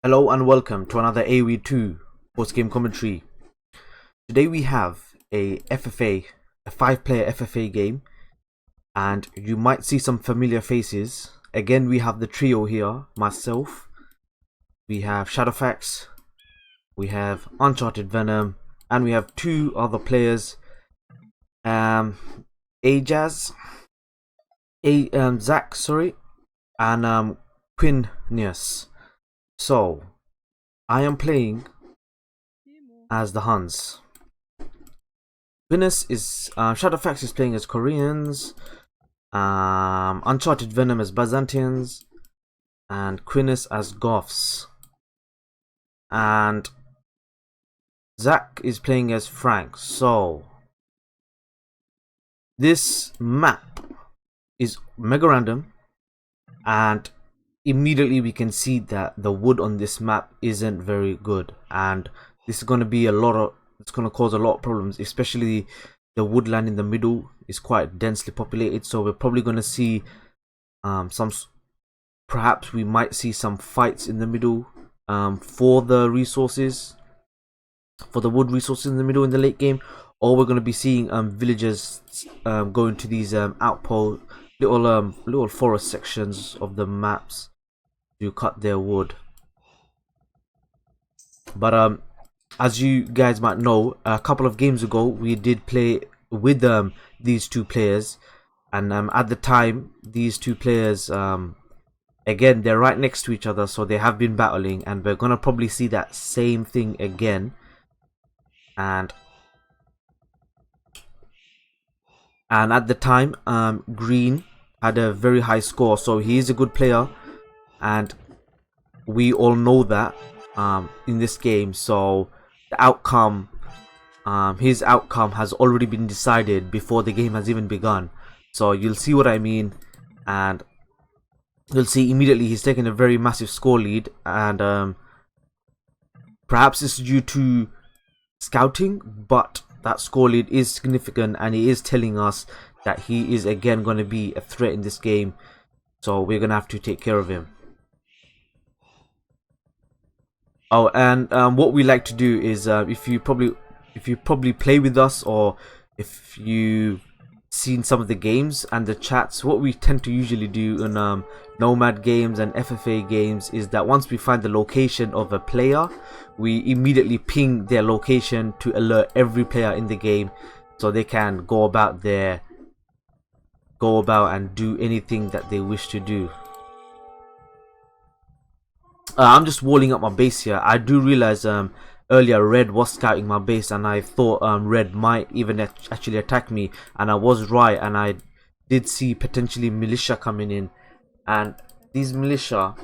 Hello and welcome to another Aoe2 post-game commentary. Today we have a FFA, a 5-player FFA game, and you might see some familiar faces. Again, we have the trio here, myself, we have Shadowfax, we have Uncharted Venom, and we have two other players, Ajaz, Zach, sorry, and Quinius. So, I am playing as the Huns. Shadowfax is playing as Koreans, Uncharted Venom as Byzantians, and Quinius as Goths. And Zach is playing as Franks. So, this map is Megarandom, and immediately we can see that the wood on this map isn't very good, and this is going to be it's going to cause a lot of problems, especially the woodland in the middle is quite densely populated. So we're probably going to see perhaps we might see some fights in the middle for the resources, for the wood resources in the middle in the late game, or we're going to be seeing villagers going to these outpost little forest sections of the maps to cut their wood. But as you guys might know, a couple of games ago we did play with these two players, and at the time these two players again, they're right next to each other, so they have been battling, and we're gonna probably see that same thing again. And at the time Green had a very high score, so he is a good player, and we all know that in this game. So the outcome, his outcome has already been decided before the game has even begun. So you'll see what I mean, and you'll see immediately he's taken a very massive score lead, and perhaps it's due to scouting, but that score lead is significant, and he is telling us that he is again going to be a threat in this game. So we're going to have to take care of him. Oh, and what we like to do is, if you probably play with us, or if you've seen some of the games and the chats, what we tend to usually do in Nomad games and FFA games is that once we find the location of a player, we immediately ping their location to alert every player in the game, so they can go about and do anything that they wish to do. I'm just walling up my base here. I do realize earlier Red was scouting my base, and I thought Red might even actually attack me, and I was right, and I did see potentially militia coming in. And these militia,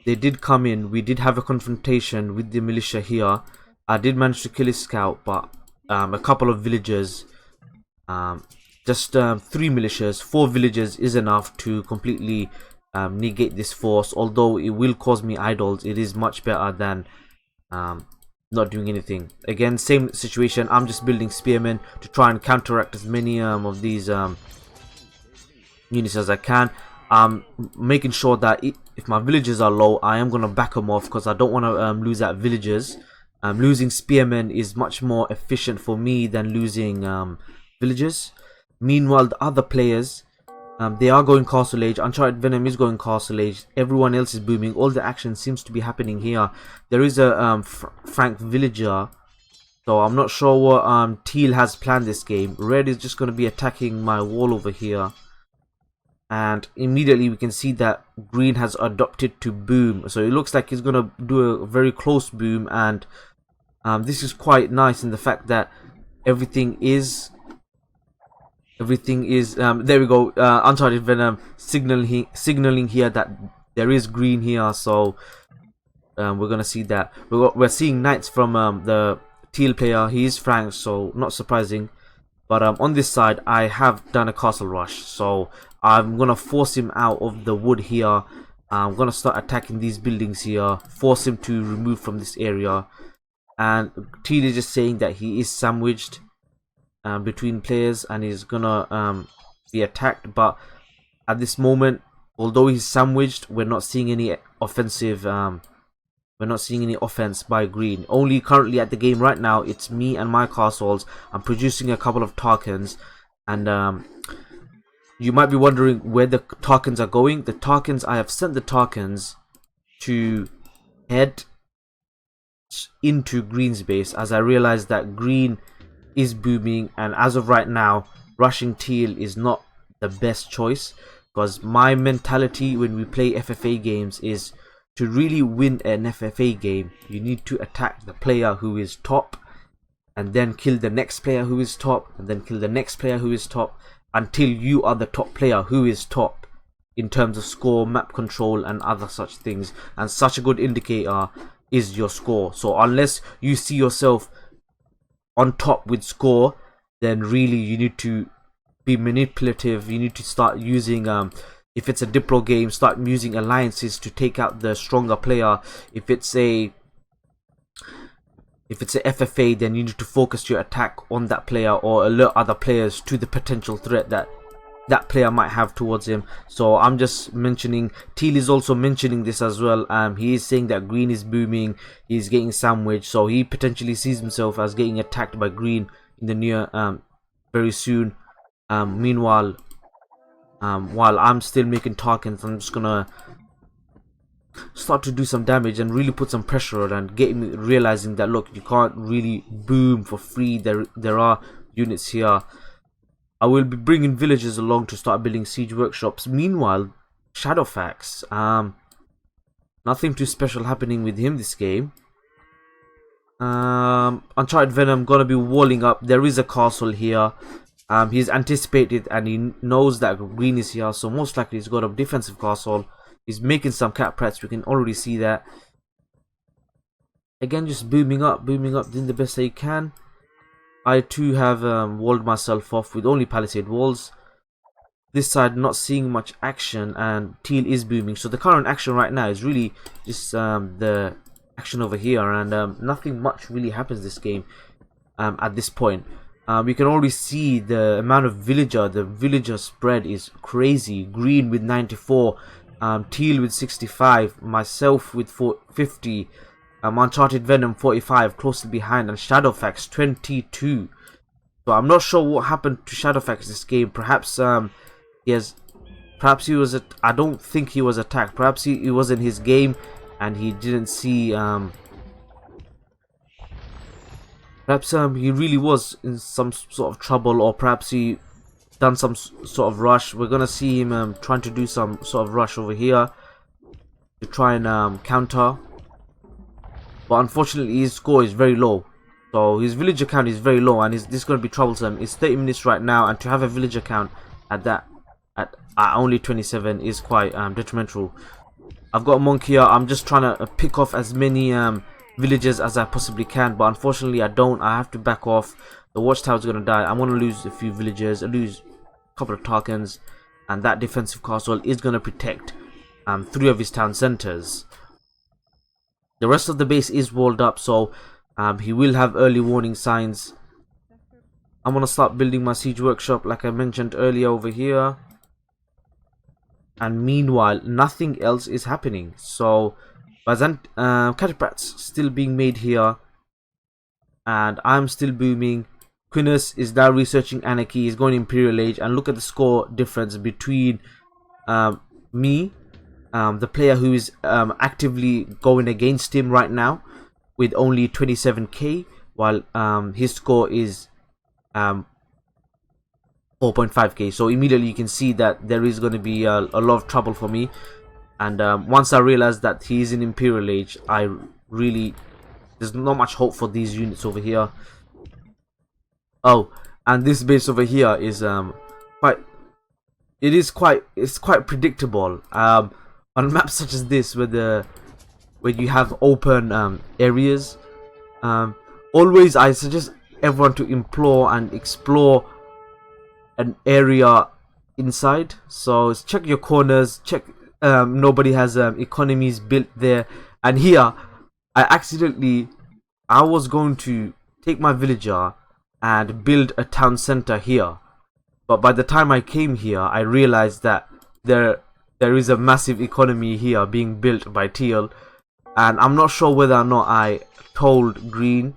they did come in. We did have a confrontation with the militia here. I did manage to kill his scout, but a couple of villagers, just 3 militias, 4 villagers is enough to completely negate this force. Although it will cause me idols, it is much better than not doing anything. Again, same situation. I'm just building spearmen to try and counteract as many of these units as I can. I'm making sure that if my villagers are low, I am going to back them off, because I don't want to lose out villagers. Losing spearmen is much more efficient for me than losing villagers. Meanwhile, the other players, they are going Castle Age. Uncharted Venom is going Castle Age. Everyone else is booming. All the action seems to be happening here. There is a Frank villager, so I'm not sure what Teal has planned this game. Red is just going to be attacking my wall over here, and immediately we can see that Green has adopted to boom. So it looks like he's going to do a very close boom, and this is quite nice in the fact that everything is there we go. Uncharted Venom signaling here that there is green here, so we're gonna see that. We're seeing knights from the Teal player. He is Frank, so not surprising. But on this side, I have done a castle rush, so I'm gonna force him out of the wood here. I'm gonna start attacking these buildings here, force him to remove from this area. And Teal is just saying that he is sandwiched between players, and he's gonna be attacked. But at this moment, although he's sandwiched, we're not seeing any offensive We're not seeing any offense by green. Only currently at the game right now, it's me and my castles. I'm producing a couple of tokens, and you might be wondering where the tokens are going. The tokens, I have sent the tokens to head into green's base, as I realize that green is booming, and as of right now, rushing teal is not the best choice, because my mentality when we play FFA games is to really win an FFA game, you need to attack the player who is top, and then kill the next player who is top, and then kill the next player who is top, until you are the top player who is top in terms of score, map control, and other such things. And such a good indicator is your score. So unless you see yourself on top with score, then really you need to be manipulative. You need to start using if it's a Diplo game, start using alliances to take out the stronger player. If it's a FFA, then you need to focus your attack on that player, or alert other players to the potential threat that that player might have towards him. So I'm just mentioning, teal is also mentioning this as well. He is saying that green is booming, he's getting sandwiched, so he potentially sees himself as getting attacked by green in the near very soon. Meanwhile, while I'm still making tokens, I'm just gonna start to do some damage and really put some pressure on, and get me realizing that look, you can't really boom for free. There are units here. I will be bringing villagers along to start building siege workshops. Meanwhile, Shadowfax, nothing too special happening with him this game. Uncharted Venom gonna be walling up. There is a castle here. He's anticipated and he knows that green is here, so most likely he's got a defensive castle. He's making some cat prats, we can already see that. Again, just booming up, doing the best they can. I too have walled myself off with only palisade walls. This side not seeing much action, and teal is booming. So the current action right now is really just the action over here, and nothing much really happens this game at this point. We can already see the amount of the villager spread is crazy. Green with 94, teal with 65, myself with 50, Uncharted Venom 45 closely behind, and Shadowfax 22. So I'm not sure what happened to Shadowfax this game. Perhaps he was I don't think he was attacked. Perhaps he was in his game and he didn't see perhaps he really was in some sort of trouble, or perhaps he done some sort of rush. We're gonna see him trying to do some sort of rush over here to try and counter. But unfortunately his score is very low, so his villager count is very low, and this is going to be troublesome. It's 30 minutes right now, and to have a villager count at only 27 is quite detrimental. I've got a monk here. I'm just trying to pick off as many villagers as I possibly can, but unfortunately I don't. I have to back off. The watchtower is going to die. I'm going to lose a few villagers. I lose a couple of tokens, and that defensive castle is going to protect 3 of his town centers. The rest of the base is walled up, so he will have early warning signs. I'm gonna start building my siege workshop like I mentioned earlier over here, and meanwhile nothing else is happening. So cataprats still being made here, and I'm still booming. Quinus is now researching anarchy. He's going Imperial Age, and look at the score difference between me, the player who is actively going against him right now with only 27k, while his score is 4.5k. So immediately you can see that there is going to be a lot of trouble for me. And once I realized that he is in Imperial Age, there's not much hope for these units over here. Oh, and this base over here is it's quite predictable. On maps such as this, where you have open areas, always I suggest everyone to implore and explore an area inside. So check your corners, check nobody has economies built there. And here I was going to take my villager and build a town center here, but by the time I came here I realized that there is a massive economy here being built by teal, and I'm not sure whether or not I told green.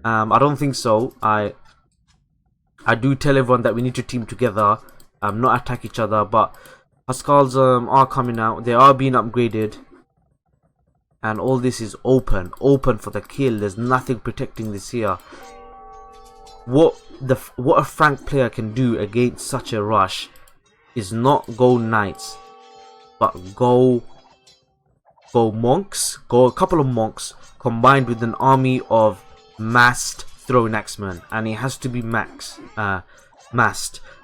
I don't think so. I do tell everyone that we need to team together, not attack each other. But Huskarls are coming out. They are being upgraded, and all this is open for the kill. There's nothing protecting this here. What a Frank player can do against such a rush is not go knights, but go monks, go a couple of monks combined with an army of massed throwing axemen, and it has to be massed,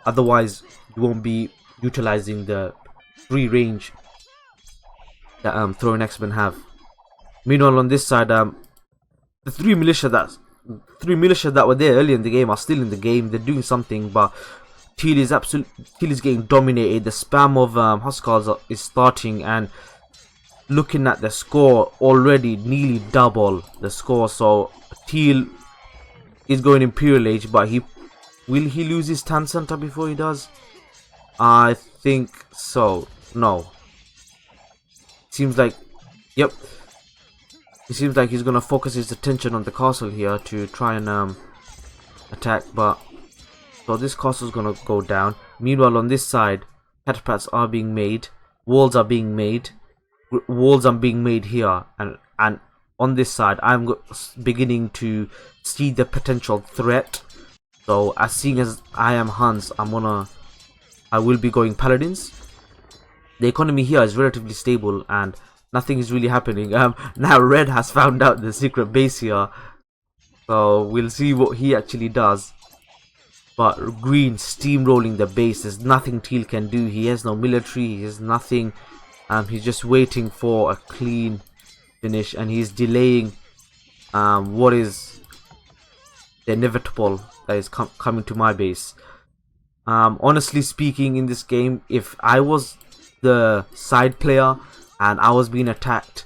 otherwise you won't be utilizing the free range that throwing axemen have. Meanwhile, on this side, the three militia that were there earlier in the game are still in the game. They're doing something, but Teal is getting dominated. The spam of Huskarls is starting, and looking at the score, already nearly double the score. So Teal is going Imperial Age, but will he lose his Tan Center before he does? I think so. No. Seems like, yep. It seems like he's gonna focus his attention on the castle here to try and attack. But so this castle's gonna go down. Meanwhile, on this side, catapults are being made. Walls are being made. Walls are being made here, and on this side, I'm beginning to see the potential threat. So as seeing as I am Hans, I will be going paladins. The economy here is relatively stable, and nothing is really happening. Now red has found out the secret base here, so we'll see what he actually does. But green steamrolling the base. There's nothing Teal can do. He has no military. He has nothing. He's just waiting for a clean finish, and he's delaying what is the inevitable that is coming to my base. Honestly speaking, in this game, if I was the side player and I was being attacked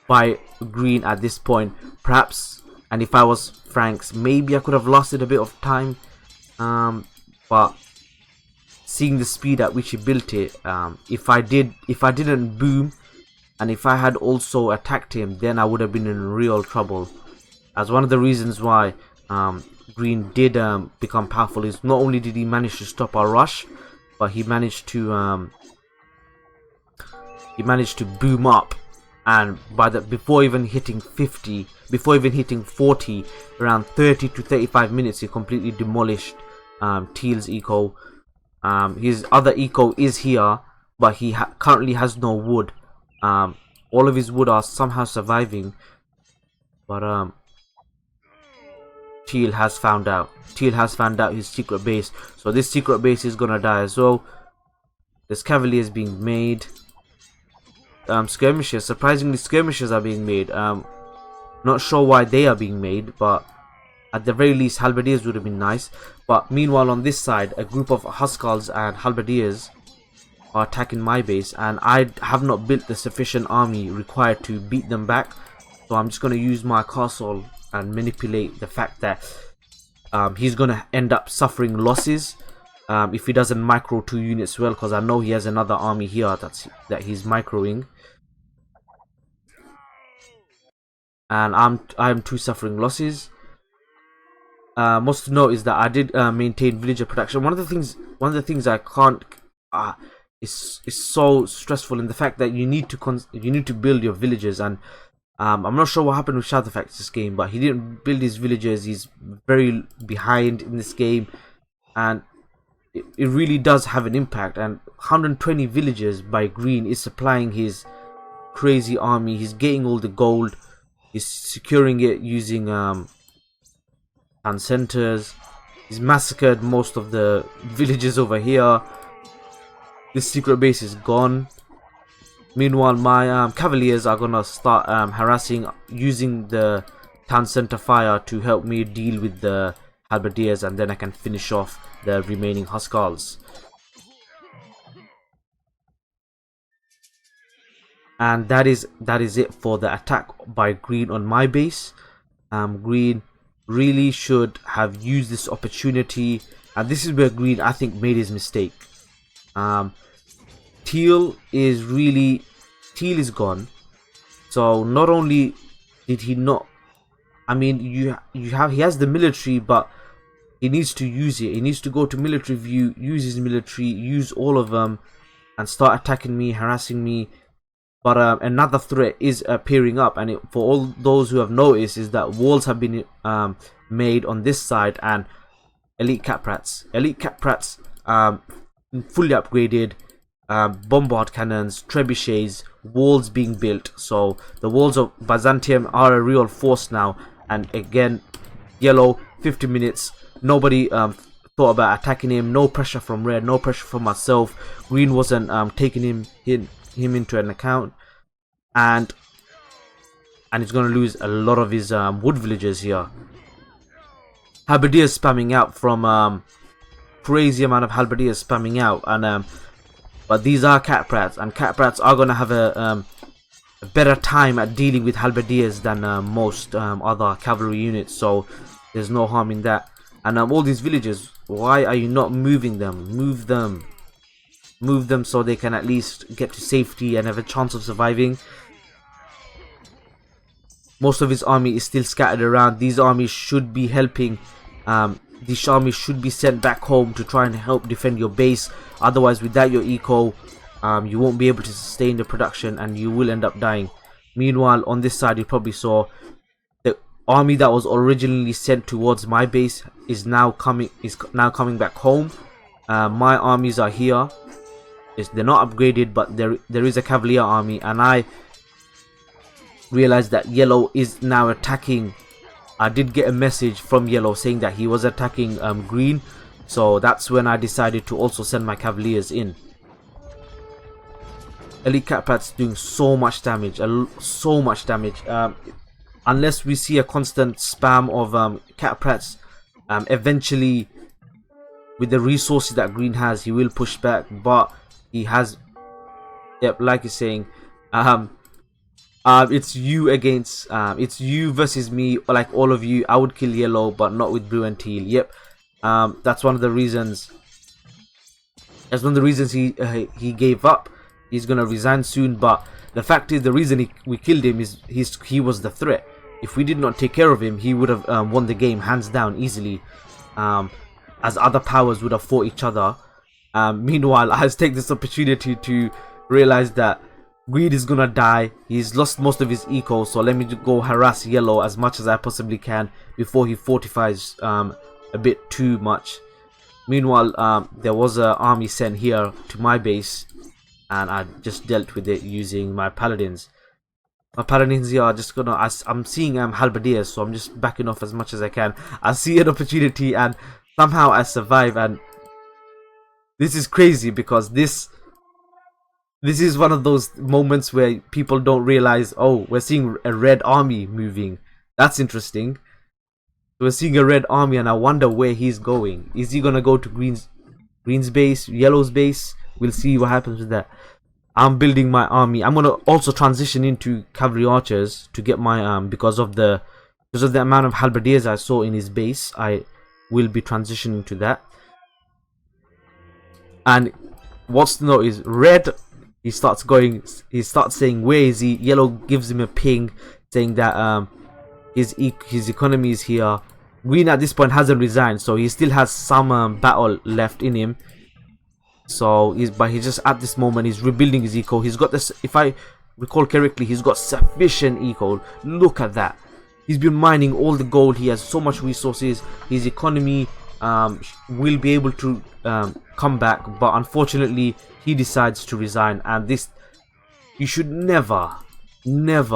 by green at this point, perhaps, and if I was Franks, maybe I could have lasted a bit of time, but seeing the speed at which he built it, if I didn't boom, and if I had also attacked him, then I would have been in real trouble. As one of the reasons why green did become powerful is not only did he manage to stop our rush, but he managed to boom up, and before even hitting 50, before even hitting 40, around 30 to 35 minutes, he completely demolished Teal's eco. His other eco is here, but he currently has no wood. All of his wood are somehow surviving, but Teal has found out his secret base, so this secret base is gonna die as well. There's cavaliers being made. Skirmishes, surprisingly, skirmishes are being made. Not sure why they are being made, but at the very least halberdiers would have been nice. But meanwhile, on this side, a group of Huskarls and halberdiers are attacking my base, and I have not built the sufficient army required to beat them back. So I'm just going to use my castle and manipulate the fact that he's going to end up suffering losses if he doesn't micro 2 units well, because I know he has another army here that he's microing, and I'm too suffering losses. Most to note is that I did maintain villager production. One of the things I can't is so stressful in the fact that you need to build your villagers, and I'm not sure what happened with Shadowfax this game, but he didn't build his villagers. He's very behind in this game, and it really does have an impact. And 120 villagers by green is supplying his crazy army. He's getting all the gold. He's securing it using centers. He's massacred most of the villages over here. This secret base is gone. Meanwhile, my cavaliers are gonna start harassing, using the town center fire to help me deal with the halberdiers, and then I can finish off the remaining Huskarls. And that is it for the attack by green on my base. Green really should have used this opportunity, and this is where green, I think, made his mistake. Teal is gone. So not only did he not, I mean, he has the military, but he needs to use it. He needs to go to military view, use his military, use all of them, and start attacking me, harassing me. But another threat is appearing up, and for all those who have noticed, is that walls have been made on this side, and elite cat prats, fully upgraded, bombard cannons, trebuchets, walls being built. So the walls of Byzantium are a real force now. And again, yellow, 50 minutes. Nobody thought about attacking him. No pressure from red, no pressure from myself. Green wasn't taking him into an account, and he's gonna lose a lot of his wood villagers here. Halberdiers spamming out from crazy amount of halberdiers spamming out, and but these are cat prats, and cat prats are gonna have a better time at dealing with halberdiers than most other cavalry units. So there's no harm in that. And all these villagers, why are you not moving them? Move them so they can at least get to safety and have a chance of surviving. Most of his army is still scattered around. These armies should be helping. These armies should be sent back home to try and help defend your base. Otherwise, without your eco, you won't be able to sustain the production, and you will end up dying. Meanwhile, on this side, you probably saw the army that was originally sent towards my base is now coming back home. My armies are here. They're not upgraded, but there is a cavalier army, and I realized that yellow is now attacking. I did get a message from yellow saying that he was attacking green, so that's when I decided to also send my cavaliers in. Elite catpats doing so much damage, unless we see a constant spam of catprats. Eventually, with the resources that green has, he will push back, but he has, yep, like you're saying, it's you against, it's you versus me, like all of you. I would kill yellow, but not with blue and teal. Yep, that's one of the reasons. That's one of the reasons he gave up. He's gonna resign soon. But the fact is, the reason we killed him is he was the threat. If we did not take care of him, he would have won the game hands down easily, as other powers would have fought each other. Meanwhile, I take this opportunity to realize that green is gonna die. He's lost most of his eco, so let me go harass yellow as much as I possibly can before he fortifies a bit too much. Meanwhile, there was an army sent here to my base, and I just dealt with it using my paladins. My paladins here are just gonna, I'm seeing halberdiers, so I'm just backing off as much as I can. I see an opportunity, and somehow I survive. And this is crazy, because this is one of those moments where people don't realize, oh, we're seeing a red army moving. That's interesting. We're seeing a red army, and I wonder where he's going. Is he gonna go to green's base, yellow's base? We'll see what happens with that. I'm building my army. I'm gonna also transition into cavalry archers to get my because of the amount of halberdiers I saw in his base. I will be transitioning to that. And what's to know is red. He starts saying, where is he? Yellow gives him a ping saying that his economy is here. Green at this point hasn't resigned, so he still has some battle left in him. So he's just at this moment he's rebuilding his eco. He's got this, if I recall correctly, he's got sufficient eco. Look at that. He's been mining all the gold. He has so much resources. His economy will be able to come back, but unfortunately he decides to resign. And this, you should never do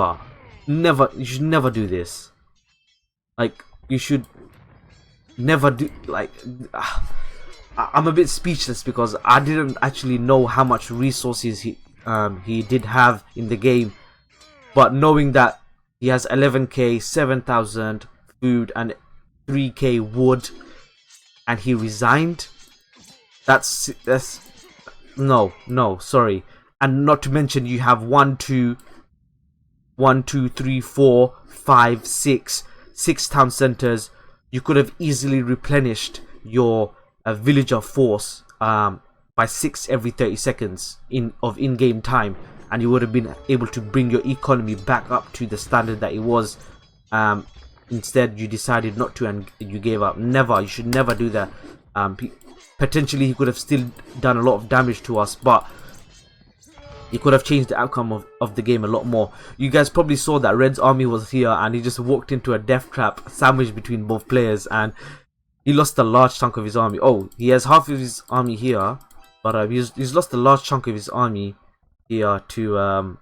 this. Like, you should never do, like, I'm a bit speechless, because I didn't actually know how much resources he did have in the game, but knowing that he has 11k, 7,000 food and 3k wood, and he resigned, that's no, sorry. And not to mention, you have 1 2 3 4 5 6 town centers. You could have easily replenished your villager force by 6 every 30 seconds of in-game time, and you would have been able to bring your economy back up to the standard that it was. Instead, you decided not to, and you gave up. Never. You should never do that. Potentially, he could have still done a lot of damage to us, but he could have changed the outcome of the game a lot more. You guys probably saw that Red's army was here, and he just walked into a death trap sandwiched between both players, and he lost a large chunk of his army. Oh, he has half of his army here, but he's lost a large chunk of his army here to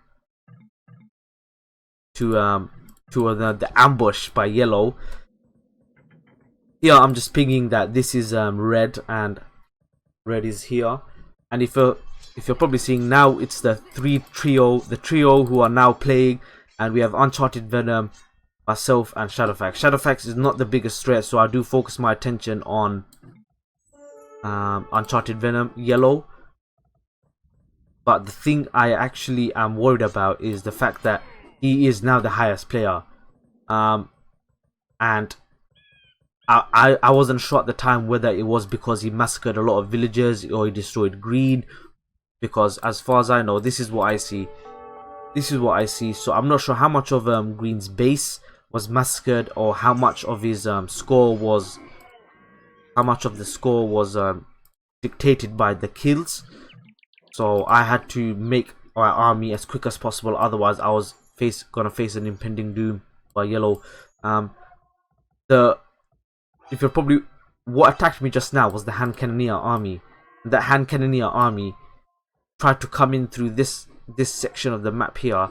the ambush by yellow. Here I'm just pinging that this is red, and red is here. And if you're probably seeing now, it's the trio who are now playing, and we have Uncharted Venom, myself, and Shadowfax. Shadowfax is not the biggest threat, so I do focus my attention on Uncharted Venom, yellow. But the thing I actually am worried about is the fact that he is now the highest player, and I wasn't sure at the time whether it was because he massacred a lot of villagers or he destroyed green, because as far as I know, this is what I see. So I'm not sure how much of green's base was massacred, or how much of his score was dictated by the kills. So I had to make my army as quick as possible, otherwise I was gonna face an impending doom by yellow. What attacked me just now was the hand cannoneer army. That hand cannoneer army tried to come in through this section of the map here,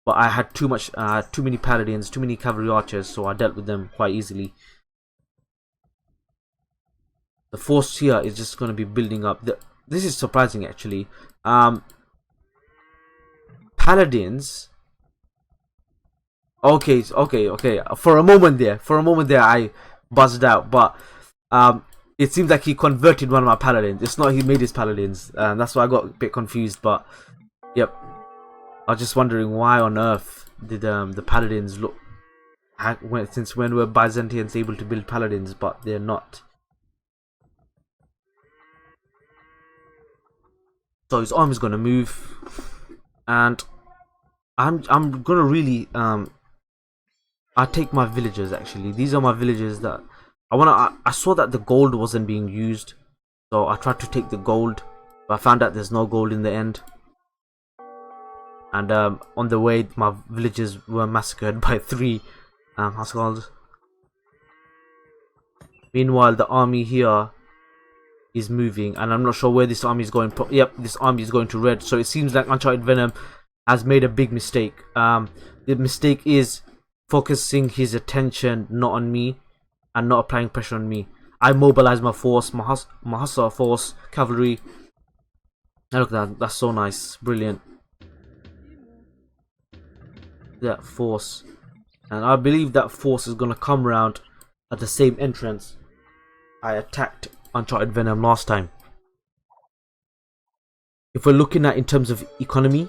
but I had too many paladins, too many cavalry archers, so I dealt with them quite easily. The force here is just going to be building up. This is surprising, actually. Paladins. Okay. For a moment there, I buzzed out, but it seems like he converted one of my paladins. It's not he made his paladins, and that's why I got a bit confused. But yep, I was just wondering why on earth did the paladins look? Since when were Byzantians able to build paladins, but they're not? So his army's gonna move, and I'm gonna really I take my villagers. Actually, these are my villagers that I saw that the gold wasn't being used, so I tried to take the gold, but I found out there's no gold in the end. And on the way, my villagers were massacred by 3 households. Meanwhile, the army here is moving, and I'm not sure where this army is going. Yep, this army is going to red. So it seems like Uncharted Venom has made a big mistake. The mistake is focusing his attention not on me and not applying pressure on me. I mobilize my force, my hussar force, cavalry. And look at that, that's so nice, brilliant. That force, and I believe that force is gonna come around at the same entrance I attacked Uncharted Venom last time. If we're looking at in terms of economy,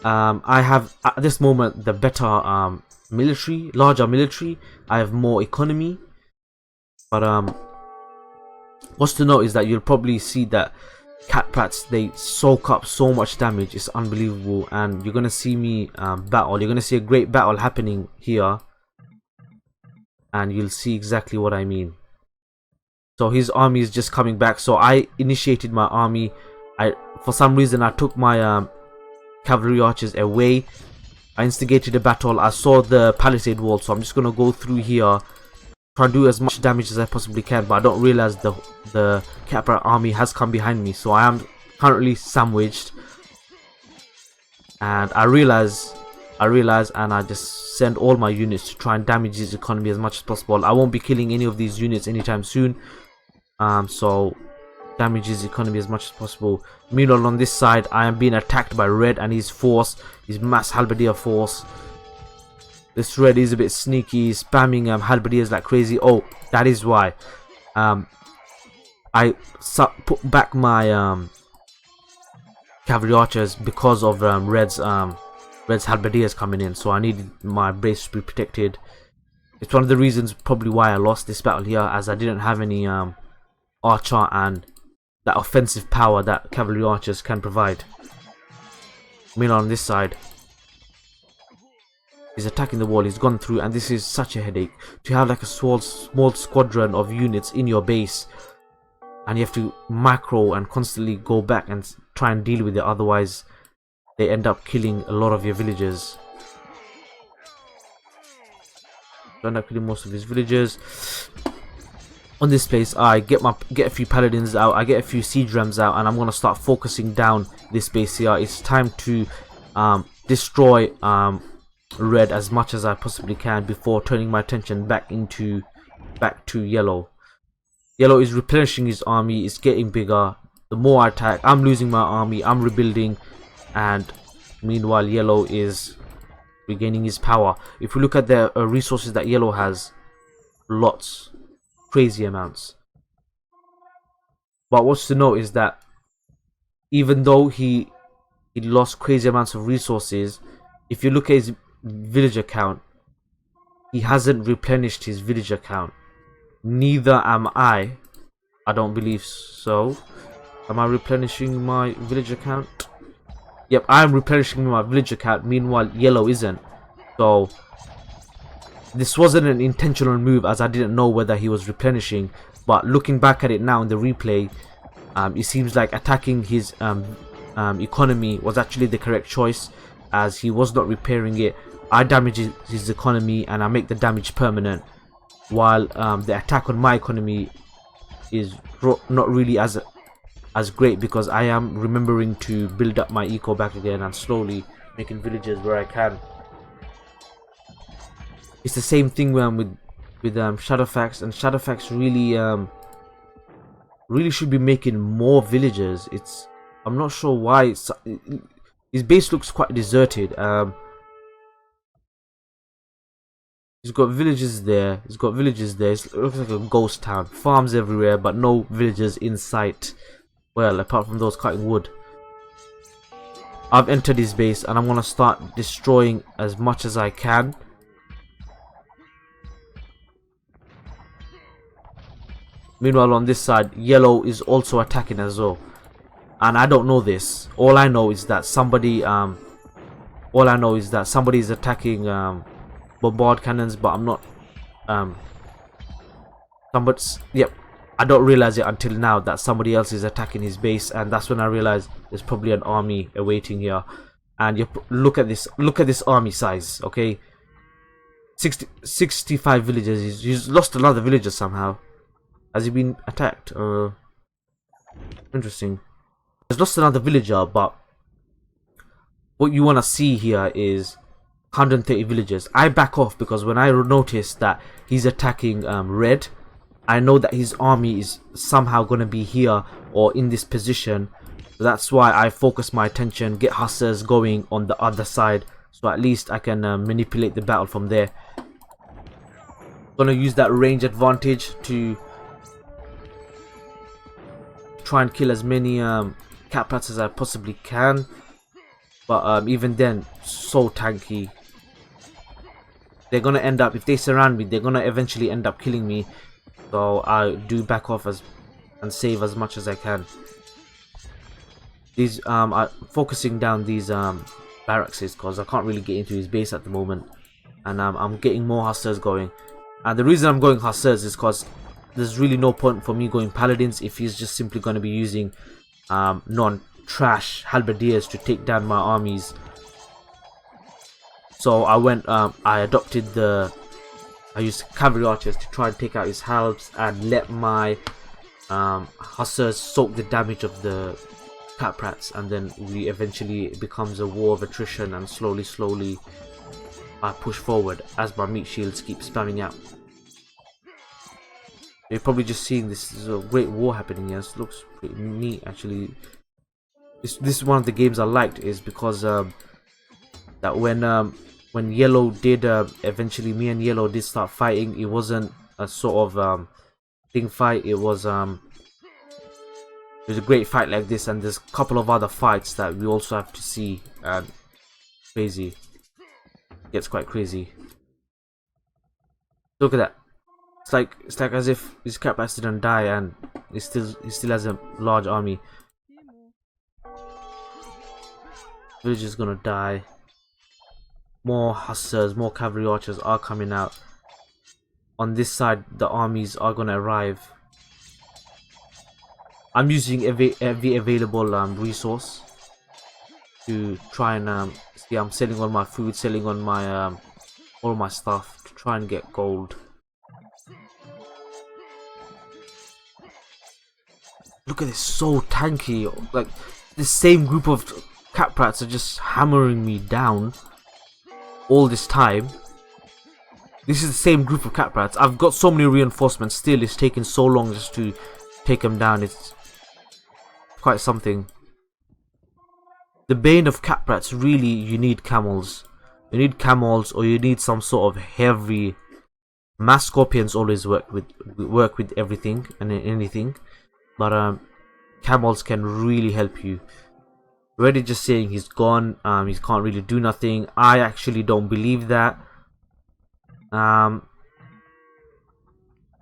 I have at this moment the better military, larger military. I have more economy, but what's to note is that you'll probably see that catprats, they soak up so much damage. It's unbelievable, and you're gonna see me battle. You're gonna see a great battle happening here, and you'll see exactly what I mean. So his army is just coming back, so I initiated my army. For some reason I took my cavalry archers away. I instigated a battle. I saw the palisade wall, so I'm just gonna go through here, try to do as much damage as I possibly can, but I don't realize the Capra army has come behind me, so I am currently sandwiched. And I realize, and I just send all my units to try and damage his economy as much as possible. I won't be killing any of these units anytime soon, so damage his economy as much as possible. Meanwhile, on this side, I am being attacked by red and his force, his mass halberdier force. This red is a bit sneaky, spamming halberdiers like crazy. Oh, that is why I put back my cavalry archers, because of red's halberdiers coming in, so I needed my base to be protected. It's one of the reasons probably why I lost this battle here, as I didn't have any archer and that offensive power that cavalry archers can provide. Meanwhile on this side, he's attacking the wall. He's gone through, and this is such a headache to have like a small squadron of units in your base, and you have to macro and constantly go back and try and deal with it. Otherwise, they end up killing a lot of your villagers. They end up killing most of his villagers. On this place, I get a few paladins out, I get a few siege rams out, and I'm gonna start focusing down this base here. It's time to destroy red as much as I possibly can before turning my attention back to yellow. Yellow is replenishing his army, it's getting bigger. The more I attack, I'm losing my army, I'm rebuilding, and meanwhile yellow is regaining his power. If we look at the resources that yellow has, lots, crazy amounts. But what's to note is that even though he lost crazy amounts of resources, if you look at his villager count, he hasn't replenished his villager count. Neither am I. I don't believe so. Am I replenishing my villager count? Yep, I am replenishing my villager count. Meanwhile, yellow isn't. So this wasn't an intentional move, as I didn't know whether he was replenishing. But looking back at it now in the replay, it seems like attacking his economy was actually the correct choice, as he was not repairing it. I damage his economy and I make the damage permanent, while the attack on my economy is not really as great, because I am remembering to build up my eco back again and slowly making villages where I can. It's the same thing with Shadowfax, and Shadowfax really should be making more villagers. I'm not sure why his base looks quite deserted. He's got villages there. It looks like a ghost town. Farms everywhere, but no villagers in sight. Well, apart from those cutting wood. I've entered his base and I'm gonna start destroying as much as I can. Meanwhile, on this side, yellow is also attacking as well, and I don't know this. All I know is that somebody is attacking bombard cannons, but I'm not yep, I don't realize it until now that somebody else is attacking his base, and that's when I realize there's probably an army awaiting here. And you look at this army size, okay? 65 villagers. He's lost another villager somehow. Has he been attacked? Interesting. He's lost another villager, but what you want to see here is 130 villagers. I back off because when I notice that he's attacking red, I know that his army is somehow going to be here or in this position. So that's why I focus my attention, get hussars going on the other side, so at least I can manipulate the battle from there. Gonna use that range advantage to try and kill as many cat rats as I possibly can, but even then, so tanky. They're gonna end up, if they surround me, they're gonna eventually end up killing me. So I do back off and save as much as I can. These I'm focusing down these barracks because I can't really get into his base at the moment, and I'm getting more hussars going. And the reason I'm going hussars is because there's really no point for me going paladins if he's just simply going to be using non-trash halberdiers to take down my armies. So I used cavalry archers to try and take out his halbs and let my hussars soak the damage of the cat rats, and then it becomes a war of attrition, and slowly I push forward as my meat shields keep spamming out. You're probably just seeing this is a great war happening here. This looks pretty neat actually. This is one of the games I liked, is because that when yellow did eventually, me and yellow did start fighting, it wasn't a sort of thing fight. It was a great fight like this, and there's a couple of other fights that we also have to see, and crazy. It gets quite crazy. Look at that. It's like as if his cat rats didn't die, and he still has a large army. Village is gonna die. More hussars, more cavalry archers are coming out. On this side, the armies are gonna arrive. I'm using every available resource to try and see. I'm selling all my food, selling on my all my stuff to try and get gold. Look at this, so tanky. Like, this same group of cat rats are just hammering me down all this time. This is the same group of cat rats. I've got so many reinforcements, still it's taking so long just to take them down. It's quite something. The bane of cat rats, really, you need camels. You need camels, or you need some sort of heavy. Mass scorpions always work with everything and anything, but camels can really help you. Reddit just saying he's gone. He can't really do nothing. I actually don't believe that.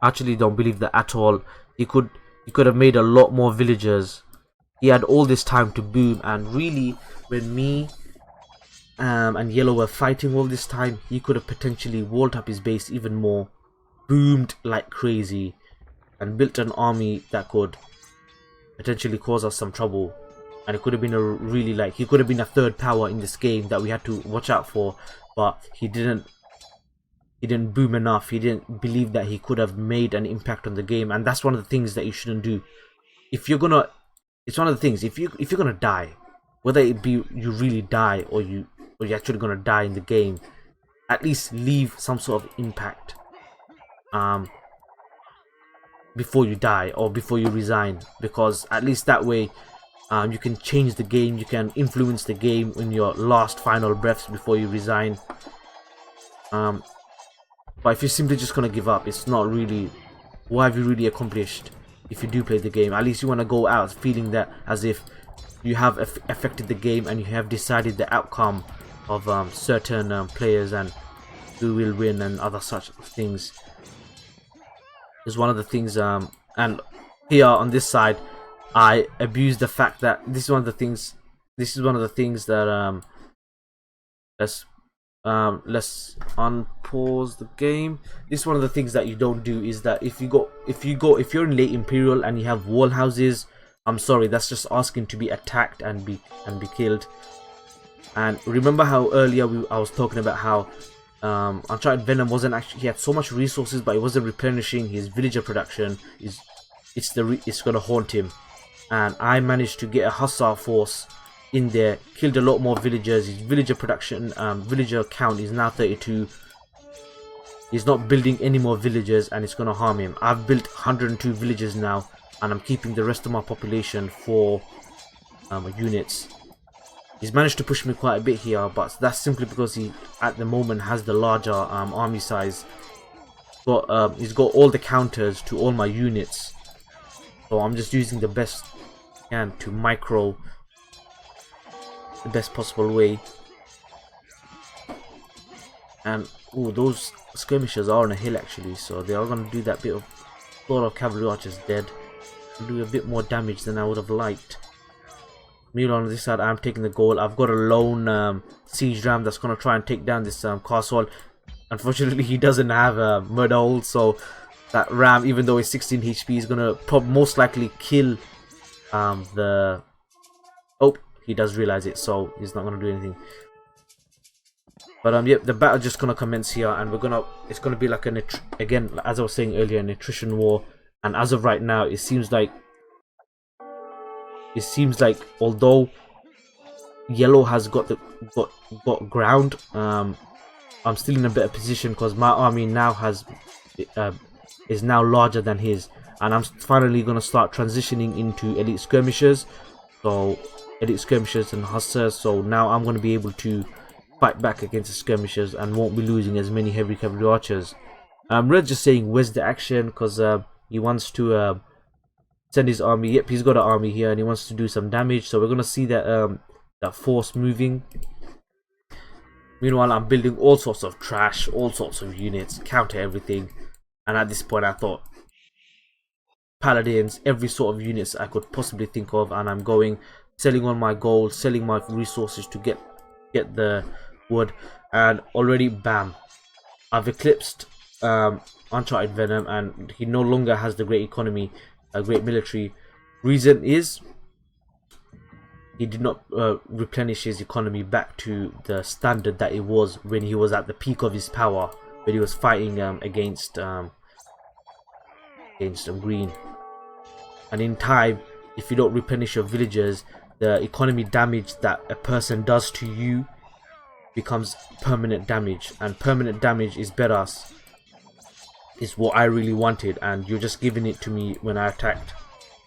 Actually don't believe that at all. He could have made a lot more villagers. He had all this time to boom, and really, when me and Yellow were fighting all this time, he could have potentially walled up his base even more, boomed like crazy, and built an army that could potentially cause us some trouble. And it could have been a really, like, he could have been a third power in this game that we had to watch out for, but he didn't boom enough. He didn't believe that he could have made an impact on the game, and that's one of the things that you shouldn't do. If you're gonna, it's one of the things, if you're gonna die, whether it be you really die or you're actually gonna die in the game, at least leave some sort of impact before you die or before you resign, because at least that way you can change the game, you can influence the game in your last final breaths before you resign. But if you're simply just gonna give up, it's not really, what have you really accomplished if you do play the game? At least you want to go out feeling that as if you have affected the game and you have decided the outcome of certain players and who will win and other such things. Is one of the things, and here on this side, I abuse the fact that this is one of the things. This is one of the things that let's unpause the game. This is one of the things that you don't do, is that if you're in late Imperial and you have wall houses, I'm sorry, that's just asking to be attacked and be killed. And remember how earlier I was talking about how Uncharted Venom wasn't actually, he had so much resources but he wasn't replenishing his villager production. It's gonna haunt him, and I managed to get a hussar force in there, killed a lot more villagers. His villager production, villager count is now 32. He's not building any more villagers, and it's gonna harm him. I've built 102 villages now, and I'm keeping the rest of my population for units. He's managed to push me quite a bit here, but that's simply because he, at the moment, has the larger army size. But he's got all the counters to all my units, so I'm just using the best I can to micro the best possible way. And oh, those skirmishers are on a hill actually, so they are going to do that bit of, a lot of cavalry archers dead, do a bit more damage than I would have liked. Meanwhile, on this side, I'm taking the goal. I've got a lone siege ram that's going to try and take down this castle. Unfortunately, he doesn't have a murder hold, so that ram, even though it's 16 HP, is going to most likely kill the... Oh, he does realize it, so he's not going to do anything. But yep, the battle just going to commence here, and it's going to be like again, as I was saying earlier, an attrition war. And as of right now, it seems like although Yellow has got ground, I'm still in a better position because my army now is now larger than his, and I'm finally going to start transitioning into elite skirmishers. So elite skirmishers and hussars, so now I'm going to be able to fight back against the skirmishers and won't be losing as many heavy cavalry archers. Red's just saying where's the action, because he wants to send his army. Yep, he's got an army here and he wants to do some damage, so we're going to see that that force moving. Meanwhile, I'm building all sorts of trash, all sorts of units, counter everything, and at this point I thought paladins, every sort of units I could possibly think of, and I'm going selling on my gold, selling my resources to get the wood, and already bam, I've eclipsed Uncharted Venom, and he no longer has the great economy, a great military. Reason is he did not replenish his economy back to the standard that it was when he was at the peak of his power, when he was fighting against Green. And in time, if you don't replenish your villagers, the economy damage that a person does to you becomes permanent damage, and permanent damage is better, is what I really wanted, and you're just giving it to me when I attacked.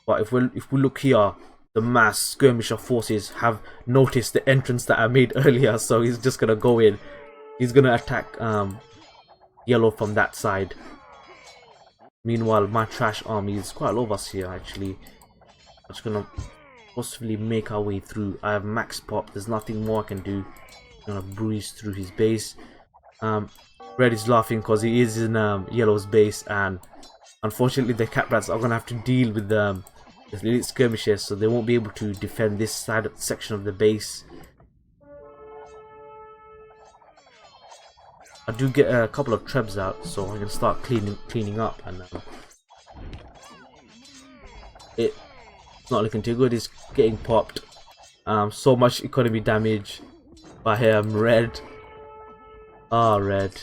But if we look here, the mass skirmisher forces have noticed the entrance that I made earlier, so he's just gonna go in. He's gonna attack yellow from that side. Meanwhile, my trash army is quite a lot of us here actually. I'm just gonna possibly make our way through. I have max pop, there's nothing more I can do. I'm gonna breeze through his base. Red is laughing because he is in yellow's base, and unfortunately the cat rats are gonna have to deal with the elite skirmishers, so they won't be able to defend this section of the base. I do get a couple of trebs out, so I can start cleaning up, and it's not looking too good. It's getting popped. So much economy damage by red. Red.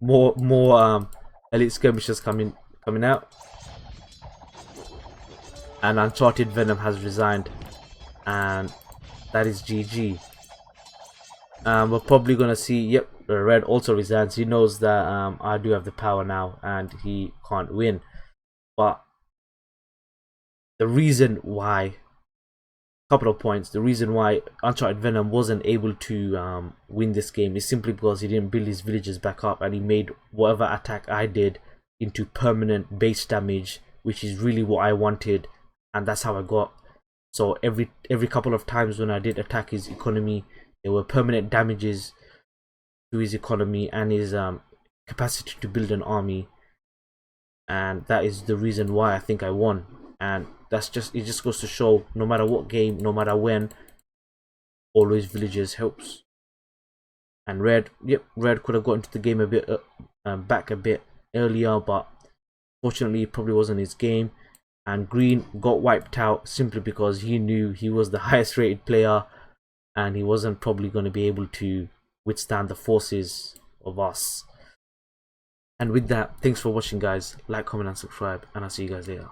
More elite skirmishers coming out. And Uncharted Venom has resigned, and that is GG. We're probably gonna see, yep, red also resigns. He knows that I do have the power now and he can't win. But the reason why, couple of points, the reason why Uncharted Venom wasn't able to win this game is simply because he didn't build his villagers back up, and he made whatever attack I did into permanent base damage, which is really what I wanted, and that's how I got. So every couple of times when I did attack his economy, there were permanent damages to his economy and his capacity to build an army, and that is the reason why I think I won. And it just goes to show, no matter what game, no matter when, always villagers helps. And red could have got into the game a bit back a bit earlier, but fortunately it probably wasn't his game. And green got wiped out simply because he knew he was the highest rated player, and he wasn't probably going to be able to withstand the forces of us. And with that, thanks for watching guys. Like, comment and subscribe, and I'll see you guys later.